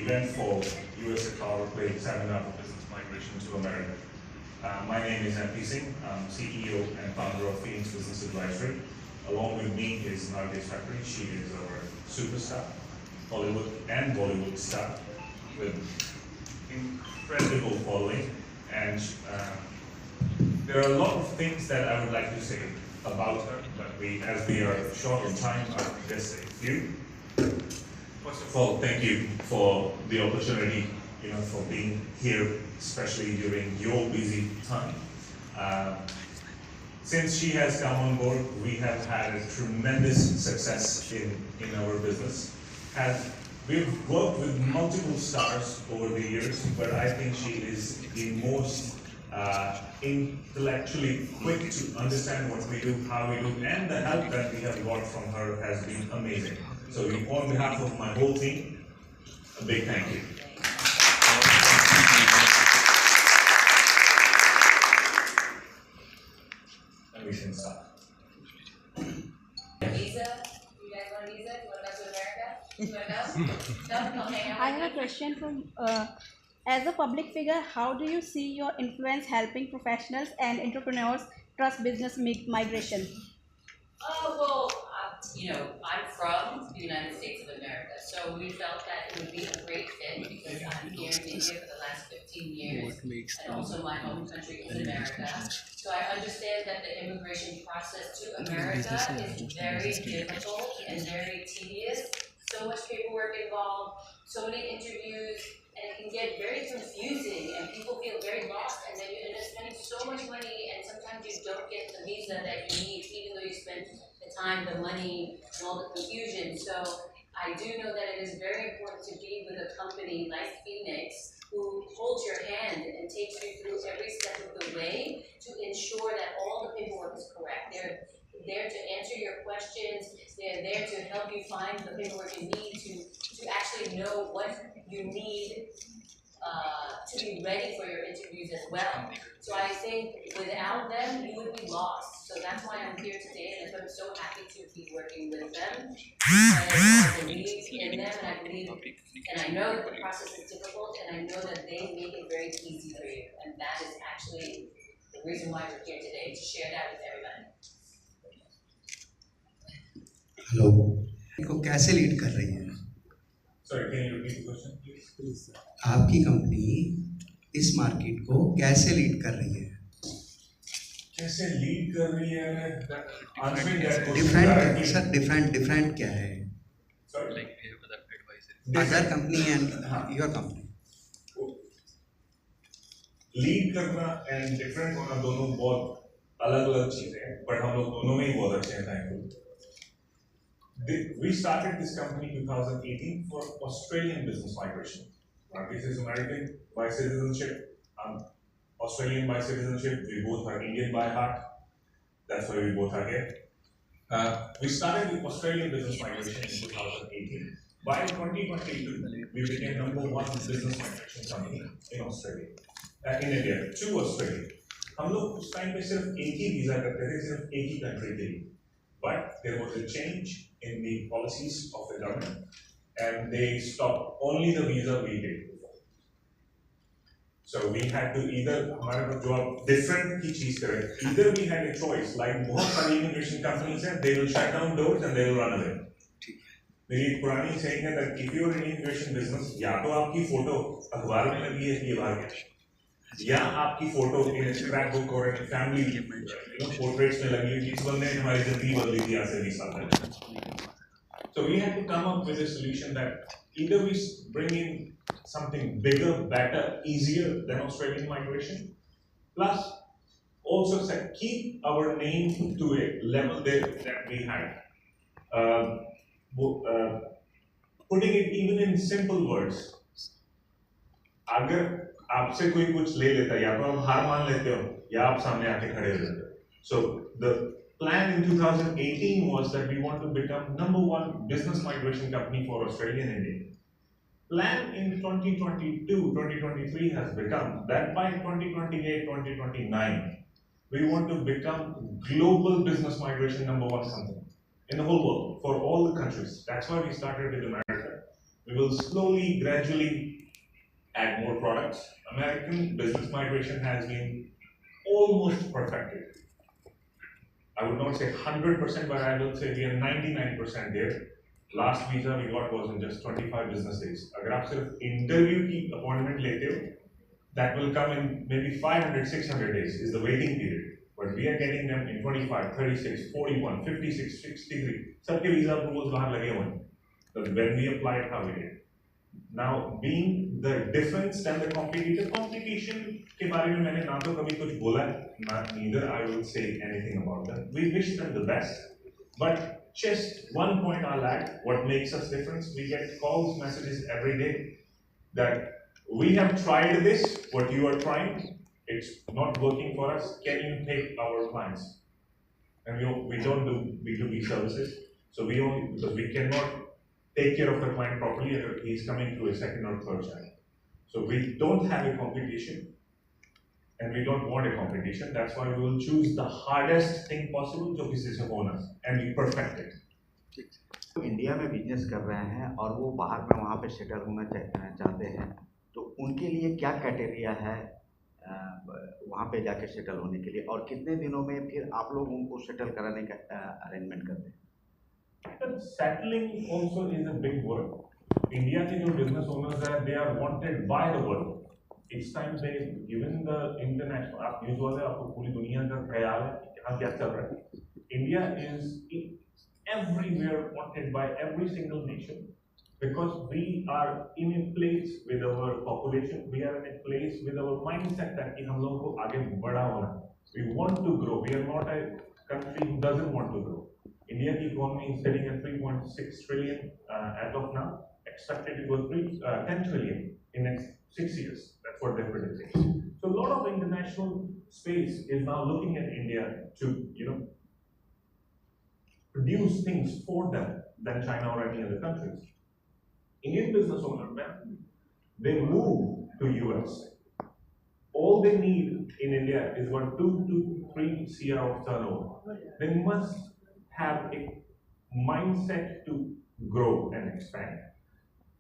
event for USA Power Play Seminar for Business Migration to America. My name is MP Singh. I'm CEO and founder of Phoenix Business Advisory. Along with me is Nargesh Thakri. She is our superstar, Hollywood and Bollywood star with incredible following. And there are a lot of things that I would like to say about her, but as we are short on time, I'll just say a few. First of all, thank you for the opportunity, for being here, especially during your busy time. Since she has come on board, we have had a tremendous success in our business. We've worked with multiple stars over the years, but I think she is the most intellectually quick to understand what we do, how we do, and the help that we have got from her has been amazing. So on behalf of my whole team, a big thank you. And we can start. Visa? You guys want a visa? You want to go to America? You want to go? No, hang on. I have a question from, as a public figure, how do you see your influence helping professionals and entrepreneurs trust business migration? Well, I'm from the United States of America, so we felt that it would be a great fit because I'm here in India for the last 15 years, and also my home country is America. So I understand that the immigration process to America is very difficult and very tedious. So much paperwork involved, so many interviews, and it can get very confusing, and people feel very lost, and then you end up spending so much money, and sometimes you don't get the visa that you need, even though you spent the time, the money, and all the confusion. So I do know that it is very important to be with a company like Phoenix, who holds your hand and takes you through every step of the way to ensure that all the paperwork is correct. They're there to answer your questions. They're there to help you find the paperwork you need to actually know what you need to be ready for your interviews as well. So I think without them, you would be lost. So that's why I'm here today, and I'm so happy to be working with them. I believe in them, and I know that the process is difficult, and I know that they make it very easy for you. And that is actually the reason why we're here today, to share that with everybody. Hello को कैसे lead कर रही है? Sorry, can you repeat the question, please? आपकी company इस market को कैसे lead कर रही है? कैसे लीड कर रही है? डिफरेंट क्या है? Sorry? Other company and your company. Lead करना एंड डिफरेंट होना दोनों बहुत अलग-अलग चीजें हैं, बट हम लोग दोनों में ही बहुत अच्छे हैं, thankfully. We started this company in 2018 for Australian business migration. This is American by citizenship, Australian by citizenship. We both are Indian by heart. That's why we both are here. We started with Australian business migration in 2018. By 2022, we became #1 business migration company in Australia, in India, to Australia. हम लोग उस time पे सिर्फ एक ही visa करते थे, सिर्फ एक ही कंट्री के लिए. But there was a change in the policies of the government, and they stopped only the visa we did before. So we had to either हमारे जो आप different की चीज करें, either we had a choice, like बहुत सारी immigration companies हैं, they will shut down doors and they will run away. मेरी एक पुरानी saying है that if you are in immigration business, या तो आपकी फोटो अखबार में लगी है कि ये बाहर गया, या आपकी फोटो इन स्क्रैप बुक और फैमिली पोर्ट्रेट्स में लगी है कि इस बंदे ने हमारी जिंदगी बदली थी आज से 20 साल पहले. So we had to come up with a solution that either we bring in something bigger, better, easier than Australian migration, plus also keep our name to a level that we had. Putting it even in simple words. अगर आपसे कोई कुछ ले लेता है, या तो आप हार मान लेते हो, या आप सामने आके खड़े हो जाते हो. So the plan in 2018 was that we want to become #1 business migration company for Australia and India. Plan in 2022, 2023 has become that by 2028, 2029, we want to become global business migration #1 company in the whole world for all the countries. That's why we started with America. We will slowly, gradually add more products. American business migration has been almost perfected. I would not say 100%, but I will say we are 99% there. Last visa we got was in just 25 business days. अगर आप सिर्फ interview की appointment लेते हो, that will come in maybe 500, 600 days is the waiting period. But we are getting them in 25, 36, 41, 56, 63. सबके visa approvals बाहर लगे हुए हैं. So when we applied, how we did. Now, being the difference than the competition के बारे में मैंने ना तो कभी कुछ बोला है, neither I will say anything about them. We wish them the best, but just one point I'll add. What makes us different? We get calls, messages every day that we have tried this. What you are trying, it's not working for us. Can you take our clients? And we don't do B2B services, so we only because we cannot take care of the client properly if he's coming through a second or third channel. So we don't have a competition and we don't want a competition. That's why we will choose the hardest thing possible जो किसी से होना and we perfect it. तो India में business कर रहे हैं और वो बाहर में वहाँ पे सेटल होना चाहते हैं, तो उनके लिए क्या क्राइटेरिया है वहाँ पे जाके सेटल होने के लिए, और कितने दिनों में फिर आप लोग उनको सेटल कराने का अरेंजमेंट करते हैं? Settling also is a big word. India के जो business owners हैं, they are wanted by the world. It's time they given the international. आप न्यूज़ वाले आपको पूरी दुनिया का ख्याल है कि यहाँ क्या चल रहा है. India is everywhere wanted by every single nation because we are in a place with our population. We are in a place with our mindset that कि हम लोगों को आगे बढ़ा होना. We want to grow. We are not a country who doesn't want to grow. India की economy is sitting at 3.6 trillion as of now, expected to go 10 trillion in next 6 years. That's what they're predicting. So a lot of international space is now looking at India to, produce things for them than China or any other countries. Indian business owners, man, they move to US. All they need in India is about 2 to 3 CR of turnover. They must have a mindset to grow and expand.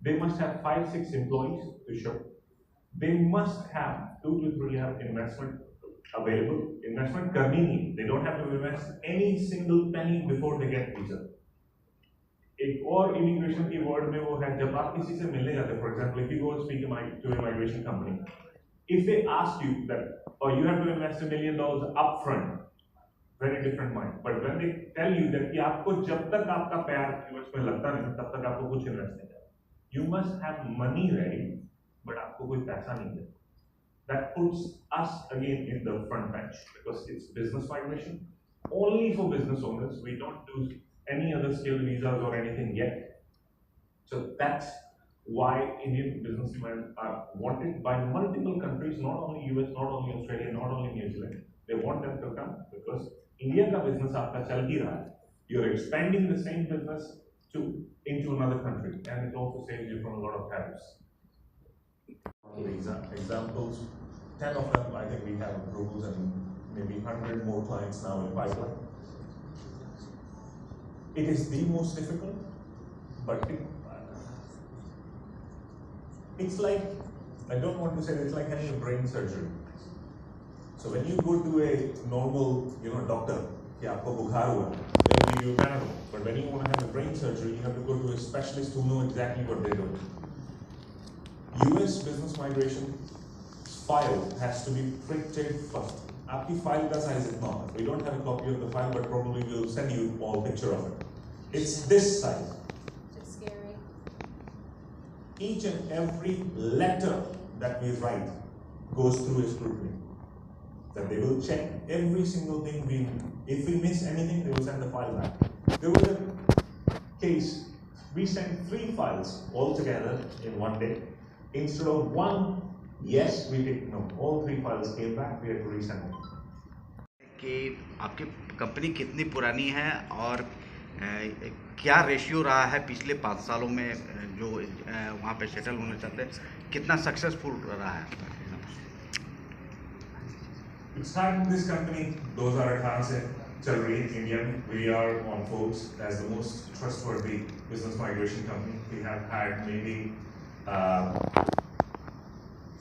They must have 5-6 employees to show. They must have 2 to 3 year investment available. Investment करनी नहीं. They don't have to invest any single penny before they get visa. एक और immigration की word में वो है जब आप किसी से मिलने जाते हैं, for example, if you go and speak to a migration company, if they ask you that, oh, you have to invest $1 million upfront, very different mind. But when they tell you that कि आपको जब तक आपका पैर US में लगता नहीं तब तक आपको कुछ इन्वेस्ट नहीं करना. You must have money ready, but आपको कोई पैसा नहीं देना. That puts us again in the front bench because it's business migration. Only for business owners. We don't do any other skilled visas or anything yet. So that's why Indian businessmen are wanted by multiple countries, not only US, not only Australia, not only New Zealand. They want them to come because India का business आपका चल ही रहा है. You're expanding the same business into another country, and it also saves you from a lot of tariffs. Examples, 10 of them I think we have approvals and maybe 100 more clients now in pipeline. It is the most difficult, but it's like, I don't want to say it's like having a brain surgery. So when you go to a normal, doctor, कि आपको बुखार हुआ, they will give you Panadol. But when you want to have a brain surgery, you have to go to a specialist who know exactly what they're doing. US business migration file has to be printed first. आपकी file का size इतना होता है. We don't have a copy of the file, but probably we'll send you all picture of it. It's this size. It's scary. Each and every letter that we write goes through a scrutiny. That they will check every single thing if we miss anything, they will send the file back. There was a case, we sent 3 files all together in one day. Instead of 1, yes, we did no. All 3 files came back, we had to resend it. कि आपकी company कितनी पुरानी है और क्या ratio रहा है पिछले 5 सालों में जो वहाँ पे सेटल होना चाहते हैं, कितना सक्सेसफुल रहा है? We started this company 2018 से चल रही है इंडिया में. We are on Forbes as the most trustworthy business migration company. We have had maybe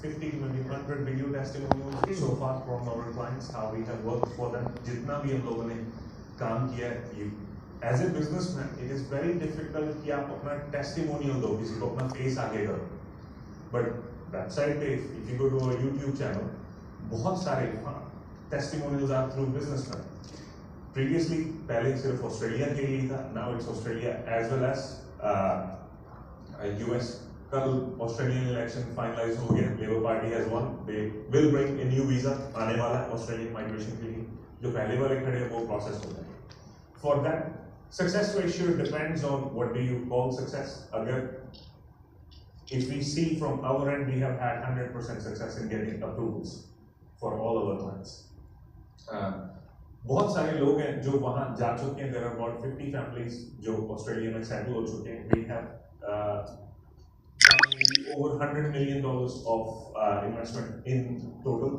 50 maybe 100 video testimonials so far from our clients, how we have worked for them. जितना भी हम लोगों ने काम किया है, as a businessman, it is very difficult कि आप अपना testimonial दो, किसी को अपना face आगे करो. But website पे, if you go to our YouTube channel, बहुत सारे testimonials are through businessmen. Previously, पहले सिर्फ ऑस्ट्रेलिया के लिए था. Now it's Australia as well as US. कल ऑस्ट्रेलियन इलेक्शन फाइनलाइज हो गया. Labour party has one. They will bring a new visa आने वाला है ऑस्ट्रेलियन माइग्रेशन के लिए. जो पहले वाले खड़े हैं वो प्रोसेस हो जाएगा. For that success ratio depends on what do you call success. अगर if we see from our end, we have had 100% success in getting approvals for all our clients. बहुत सारे लोग हैं जो वहाँ जा चुके हैं. There are about 50 families जो ऑस्ट्रेलिया में सेटल हो चुके हैं. We have over $100 million of investment in total.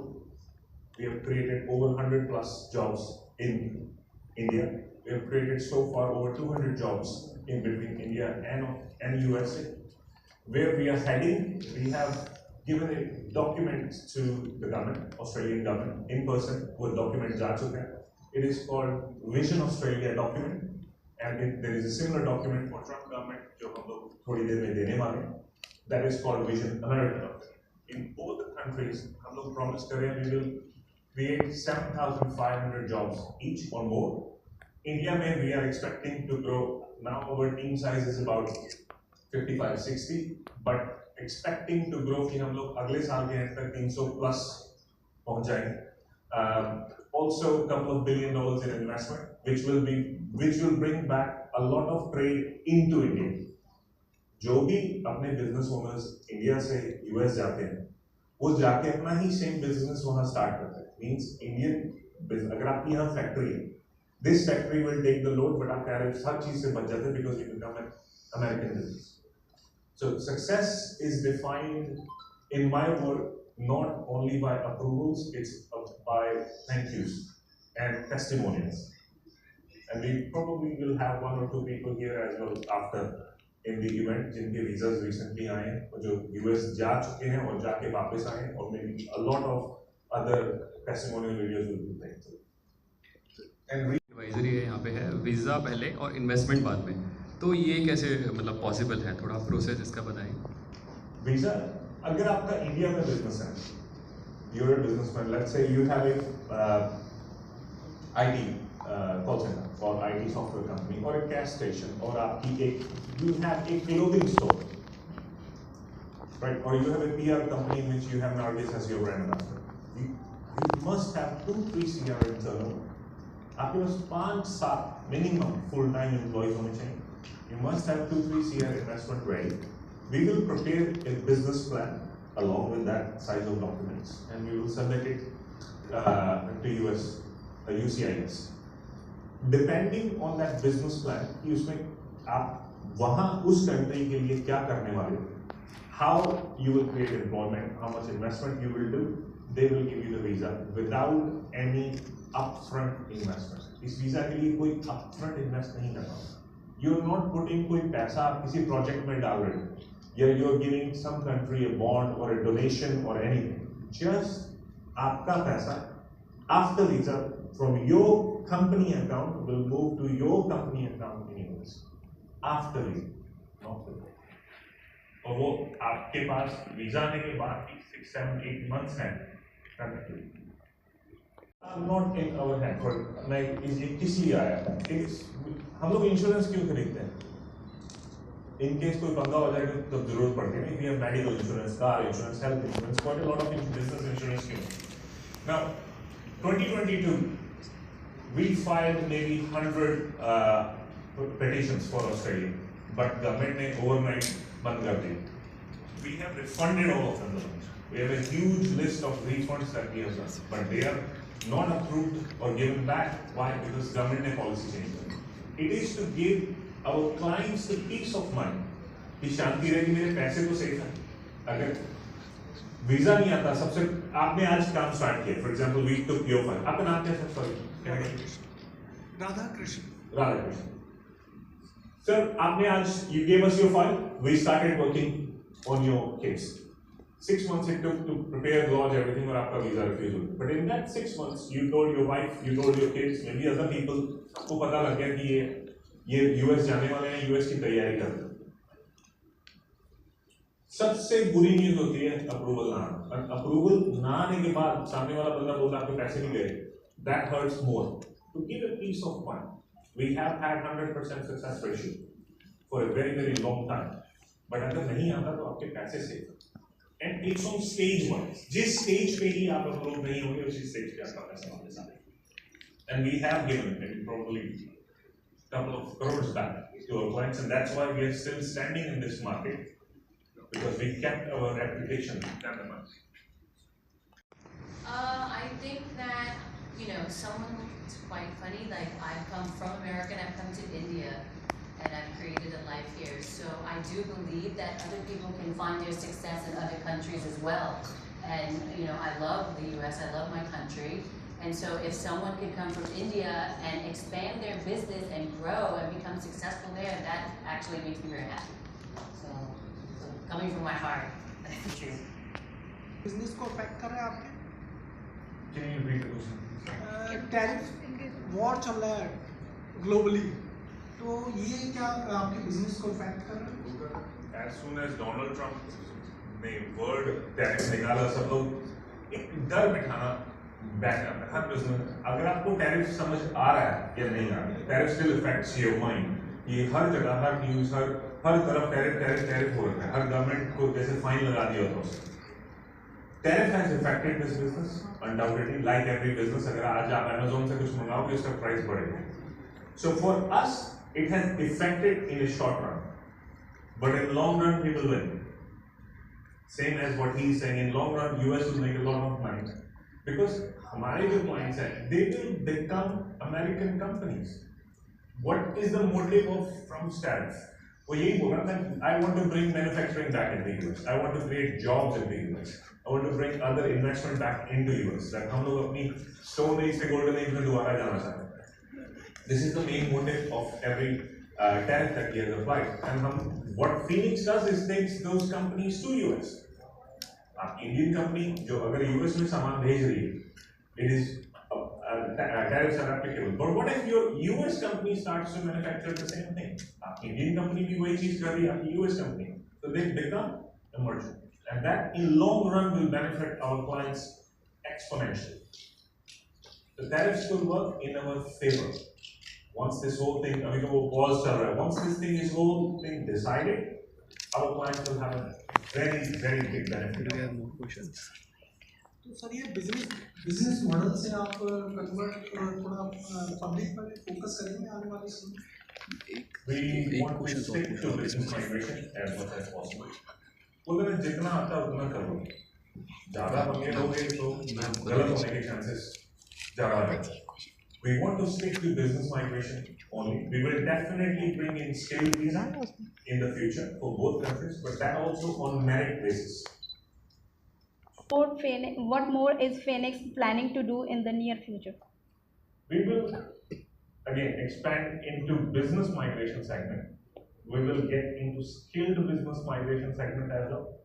We have created over 100 plus jobs in India. We have created so far over 200 jobs in between India and USA. Where we are heading, we have given a document to the government, Australian government, in person. वो document जा चुका है. It is called Vision Australia document, and there is a similar document for Trump government जो हम लोग थोड़ी देर में देने वाले हैं. That is called Vision America document. In both the countries, हम लोग promise कर रहे हैं we will create 7,500 jobs each or more. India में we are expecting to grow. Now our team size is about 55-60, but expecting to grow कि हम लोग अगले साल के end तक 300 plus पहुंच जाएंगे. Also, a couple of $1 billion in investment, which will bring back a lot of trade into India. जो भी अपने business owners India से US जाते हैं, वो जाके अपना ही same business वहाँ start करते हैं. Means Indian business. अगर आपकी यहाँ factory है, this factory will take the load, but आप tariffs हर चीज से बच जाते हैं because you become an American business. So success is defined, in my work, not only by approvals, it's by thank yous and testimonials. And we probably will have one or two people here as well after in the event जिनके visas recently आए हैं और जो US जा चुके हैं और जाके वापस आए हैं, और maybe a lot of other testimonial videos will be played. And advisory है यहाँ पे है वीज़ा पहले और इन्वेस्टमेंट बाद में. तो ये कैसे मतलब पॉसिबल है, थोड़ा प्रोसेस इसका बताएं. वीजा अगर आपका इंडिया में बिजनेस है, you're a businessman, let's say you have a IT call center or IT software company or a gas station, और आपकी you have a clothing store, right? Or you have a PR company in which you have nowadays as your brand ambassador. You must have 2-3 CR in turnover. आपके पास 5-7 minimum full-time employees होने चाहिए. You must have 2-3 CR investment ready. We will prepare a business plan along with that size of documents, and we will submit it to US, UCIS. Depending on that business plan, कि उसमें आप वहाँ उस country के लिए क्या करने वाले हो, how you will create employment, how much investment you will do, they will give you the visa without any upfront investment. इस visa के लिए कोई upfront invest नहीं करना. You are not putting कोई पैसा आप किसी project में डाल रहे हो. You are giving some country a bond or a donation or anything. Just आपका पैसा after visa from your company account will move to your company account in US. After visa, not before. और वो आपके पास visa आने के बाद 6, 7, 8 months है करने के लिए. I'm not in our hand for मैं ये किस लिए आया था? हम लोग इंश्योरेंस क्यों खरीदते हैं? In case कोई पंगा हो जाएगा तो जरूरत पड़ती है. We have medical insurance, car insurance, health insurance, quite a lot of business insurance क्यों? Now, 2022, we filed maybe 100 petitions for Australia, but government ने overnight बंद कर दी. We have refunded all of them. We have a huge list of refunds that we have done, but they are not approved or given back. Why? Because government ने policy change कर. It is to give our clients the peace of mind कि शांति रहेगी, मेरे पैसे तो safe हैं. अगर visa नहीं आता, सबसे आपने आज काम स्टार्ट किया, for example we took your file, आपका नाम क्या है? Sorry Radha Krishna. Radhakrishnan. Sir, आपने आज you gave us your file. We started working on your case. 6 months it took to prepare, lodge everything, और आपका visa refuse हो गया. But in that 6 months, you told your wife, you told your kids, maybe other people, को पता लग गया कि ये US जाने वाले हैं, US की तैयारी कर रहे हैं. सबसे बुरी न्यूज होती है अप्रूवल ना आना. अप्रूवल ना आने के बाद सामने वाला बंदा बोलता आपके पैसे नहीं गए. That hurts more. To give a peace of mind, we have had 100% success ratio for a very very long time. But अगर नहीं आता तो आपके पैसे save. And it's on stage wise. जिस stage पे ही आप अप्रूव नहीं होंगे उसी stage पे आपका पैसा वापस आएगा. And we have given maybe probably couple of crores back to our clients, and that's why we are still standing in this market because we kept our reputation that much. I think that, someone's quite funny, like I've come from America and I've come to India and I've created a life here. So I do believe that other people can find their success in other countries as well. And, I love the US, I love my country. And so if someone can come from India and expand their business and grow and become successful there, that actually makes me very happy. So coming from my heart, that's the truth. Business को affect कर रहे हैं आपके? Can you repeat the question? Tariff war चल रहा है globally, तो ये क्या आपके बिजनेस को अफेक्ट कर रहा है? As soon as Donald Trump ने word टैरिफ निकाला, सब लोग एक डर बिठाना बैठ जाता है हर बिजनेस. अगर आपको टैरिफ समझ आ रहा है या नहीं आ रहा है, tariff still affects your mind. ये हर जगह, हर न्यूज, हर तरफ टैरिफ हो रहा है. हर गवर्नमेंट को जैसे फाइन लगा दिया होता है उससे. Tariff has affected this business undoubtedly, like every business. अगर आज आप Amazon से कुछ मंगाओगे उसका प्राइस बढ़ेगा. So for us, it has affected in a short run, but in long run we will win. Same as what he is saying, in long run US will make a lot of money because हमारे जो clients हैं, they will become American companies. What is the motive of Trump's tariff? वो यही बोल रहा है, I want to bring manufacturing back in the US. I want to create jobs in the US. I want to bring other investment back into US. That हम लोग अपनी stone age से golden age में दोबारा जाना चाहते हैं. This is the main motive of every tariff that he has applied. And what Phoenix does is takes those companies to US. आप Indian company जो अगर US में सामान भेज रही है, it is tariffs are applicable. But what if your US company starts to manufacture the same thing? आप Indian company भी वही चीज कर रही है आपकी US company, so they become a merchant. And that in long run will benefit our clients exponentially. The tariffs will work in our favor. Once this whole thing, अभी तो वो pause चल रहा है. Once this thing is whole thing decided, our clients will have a very very big benefit. Do we have more questions? तो sir ये business model से आप कन्वर्ट थोड़ा पब्लिक पर फोकस करेंगे आने वाले समय? We want to stick to business migration as much as possible. उधर जितना आता है उतना करो. ज़्यादा अमीर हो गए तो गलत होने के chances ज़्यादा हैं. We want to stick to business migration only. We will definitely bring in skilled visa in the future for both countries, but that also on merit basis. What more is Phoenix planning to do in the near future? We will again expand into business migration segment. We will get into skilled business migration segment as well,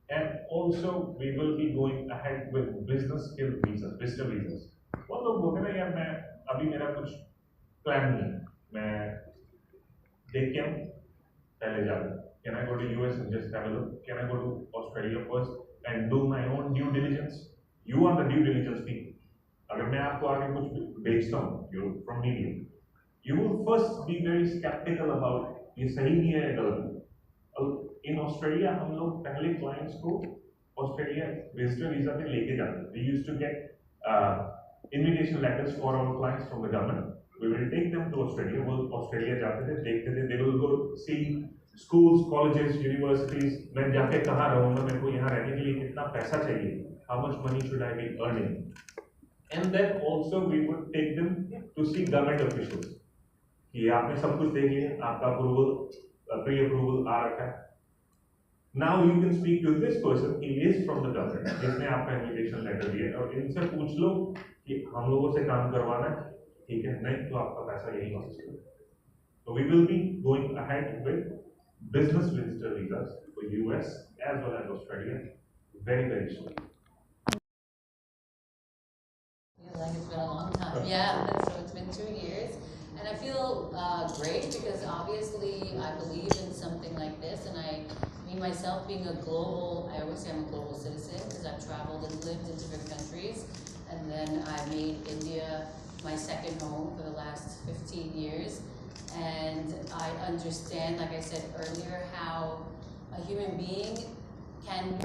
and also we will be going ahead with business skill visas, visitor visas. बहुत लोग बोलते हैं यार मैं अभी मेरा कुछ plan नहीं है, मैं देख के आऊँ पहले जाऊँ. Can I go to US and just have a look? Can I go to Australia first and do my own due diligence? You are the due diligence people. अगर मैं आपको आगे कुछ बेचता हूँ, you're from media, you will first be very skeptical about ये सही नहीं है गलत. इन ऑस्ट्रेलिया हम लोग पहले क्लाइंट्स को ऑस्ट्रेलिया विजिटर वीजा पे लेके जाते हैं. We used to get invitation letters for our clients from the government. We will take them to Australia. वो ऑस्ट्रेलिया जाते थे, देखते थे. They will go see schools, colleges, universities. मैं जाके कहाँ रहूँगा, मेरे को यहाँ रहने के लिए कितना पैसा चाहिए, how much money should I be earning. And then also we would take them to see government officials. कि आपने सब कुछ देख लिया, आपका अप्रूवल प्री अप्रूवल आ रखा है. Now you can speak to this person, he is from the government, जिसने आपका इन्विटेशन लेटर दिया, और इनसे पूछ लो कि हम लोगों से काम करवाना है, ठीक है, नहीं तो आपका पैसा यही वापस करेगा. So we will be going ahead with business visitor visas for US as well as Australia very soon. Feels like it's been a long time. Yeah, so it's been 2 years. And I feel great because obviously I believe in something like this, and me myself being a global, I always say I'm a global citizen because I've traveled and lived in different countries, and then I made India my second home for the last 15 years. And I understand, like I said earlier, how a human being can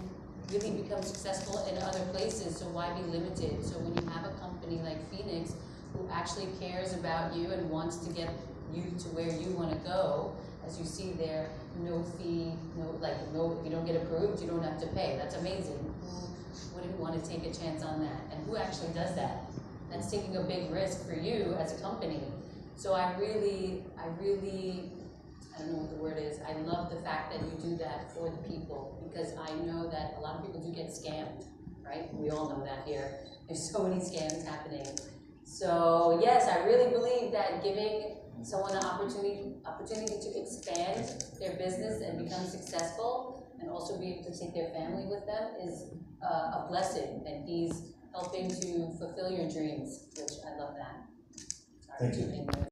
really become successful in other places, so why be limited? So when you have a company like Phoenix who actually cares about you and wants to get you to where you want to go, as you see there, no fee, if you don't get approved, you don't have to pay. That's amazing. Who wouldn't want to take a chance on that? And who actually does that? That's taking a big risk for you as a company. So I really, I don't know what the word is, I love the fact that you do that for the people, because I know that a lot of people do get scammed, right? We all know that here. There's so many scams happening. So yes, I really believe that giving someone an opportunity to expand their business and become successful, and also be able to take their family with them, is a blessing, and he's helping to fulfill your dreams, which I love that. Thank you.